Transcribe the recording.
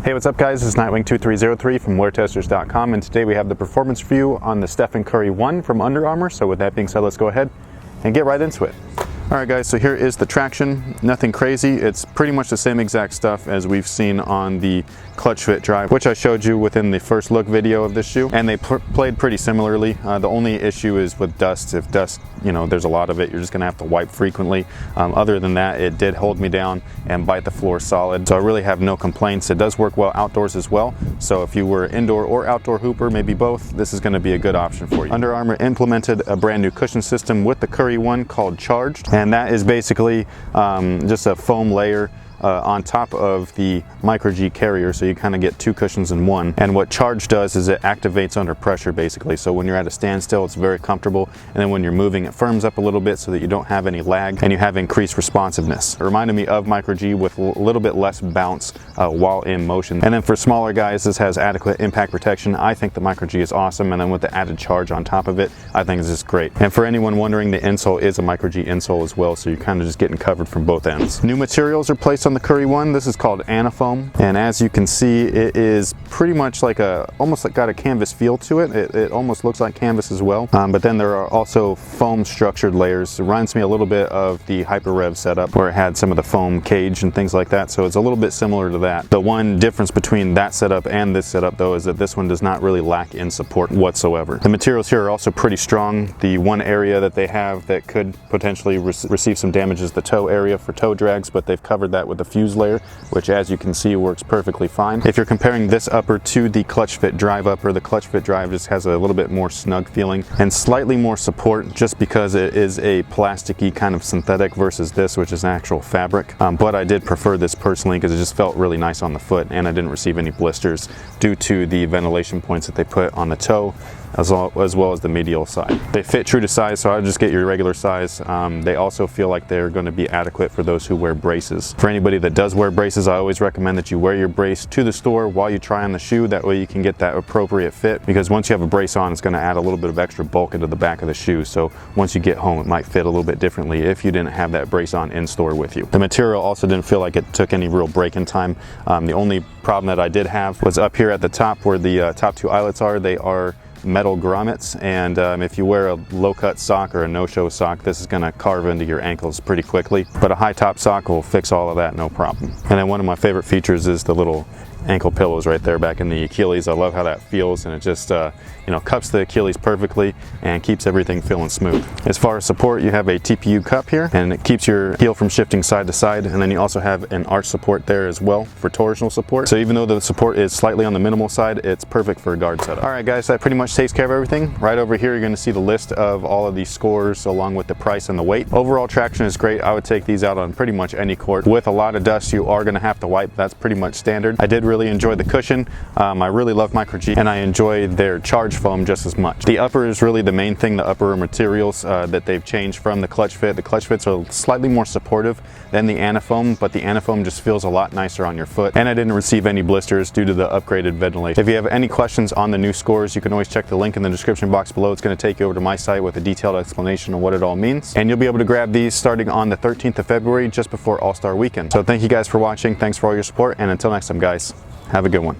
Hey, what's up guys? This is Nightwing2303 from WearTesters.com, and today we have the performance review on the Stephen Curry One from Under Armour. So with that being said, let's go ahead and get right into it. Alright guys, so here is the traction. Nothing crazy. It's pretty much the same exact stuff as we've seen on the clutch fit drive, which I showed you within the first look video of this shoe, and they played pretty similarly. The only issue is with dust. If dust, there's a lot of it, you're just gonna have to wipe frequently. Other than that, it did hold me down and bite the floor solid, so I really have no complaints. It does work well outdoors as well, so if you were indoor or outdoor hooper, maybe both, this is gonna be a good option for you. Under Armour implemented a brand new cushion system with the Curry One called Charged, and that is basically just a foam layer on top of the Micro G carrier, so you kind of get two cushions in one. And what Charge does is it activates under pressure basically, so when you're at a standstill it's very comfortable, and then when you're moving it firms up a little bit so that you don't have any lag and you have increased responsiveness. It reminded me of Micro G with a little bit less bounce while in motion. And then for smaller guys, this has adequate impact protection. I think the Micro G is awesome, and then with the added Charge on top of it, I think it's just great. And for anyone wondering, the insole is a Micro G insole as well, so you're kind of just getting covered from both ends. New materials are placed on the Curry One. This is called Anafoam, and as you can see, it is pretty much like almost like got a canvas feel to it. It almost looks like canvas as well, but then there are also foam structured layers. It reminds me a little bit of the Hyper Rev setup where it had some of the foam cage and things like that, so it's a little bit similar to that. The one difference between that setup and this setup though is that this one does not really lack in support whatsoever. The materials here are also pretty strong. The one area that they have that could potentially receive some damage is the toe area for toe drags, but they've covered that with a fuse layer, which as you can see works perfectly fine. If you're comparing this upper to the clutch fit drive upper, the clutch fit drive just has a little bit more snug feeling and slightly more support just because it is a plasticky kind of synthetic versus this, which is an actual fabric. But I did prefer this personally because it just felt really nice on the foot, and I didn't receive any blisters due to the ventilation points that they put on the toe as well as the medial side. They fit true to size, so I'll just get your regular size. They also feel like they're going to be adequate for those who wear braces. For anybody that does wear braces, I always recommend that you wear your brace to the store while you try on the shoe. That way you can get that appropriate fit, because once you have a brace on, it's going to add a little bit of extra bulk into the back of the shoe, so once you get home it might fit a little bit differently if you didn't have that brace on in store with you. The material also didn't feel like it took any real break-in time. The only problem that I did have was up here at the top where the top two eyelets are. They are metal grommets, and if you wear a low-cut sock or a no-show sock, this is going to carve into your ankles pretty quickly, but a high-top sock will fix all of that no problem. And then one of my favorite features is the little ankle pillows right there back in the Achilles. I love how that feels, and it just cups the Achilles perfectly and keeps everything feeling smooth. As far as support, you have a TPU cup here, and it keeps your heel from shifting side to side, and then you also have an arch support there as well for torsional support. So even though the support is slightly on the minimal side, it's perfect for a guard setup. Alright guys, that pretty much takes care of everything. Right over here you're going to see the list of all of these scores along with the price and the weight. Overall traction is great. I would take these out on pretty much any court. With a lot of dust you are going to have to wipe. That's pretty much standard. I did really enjoy the cushion. I really love Micro G, and I enjoy their Charge foam just as much. The upper is really the main thing, the upper materials that they've changed from the clutch fit. The clutch fits are slightly more supportive than the Anafoam, but the Anafoam just feels a lot nicer on your foot, and I didn't receive any blisters due to the upgraded ventilation. If you have any questions on the new scores, you can always check the link in the description box below. It's going to take you over to my site with a detailed explanation of what it all means, and you'll be able to grab these starting on the 13th of February, just before All-Star Weekend. So thank you guys for watching, thanks for all your support, and until next time guys, have a good one.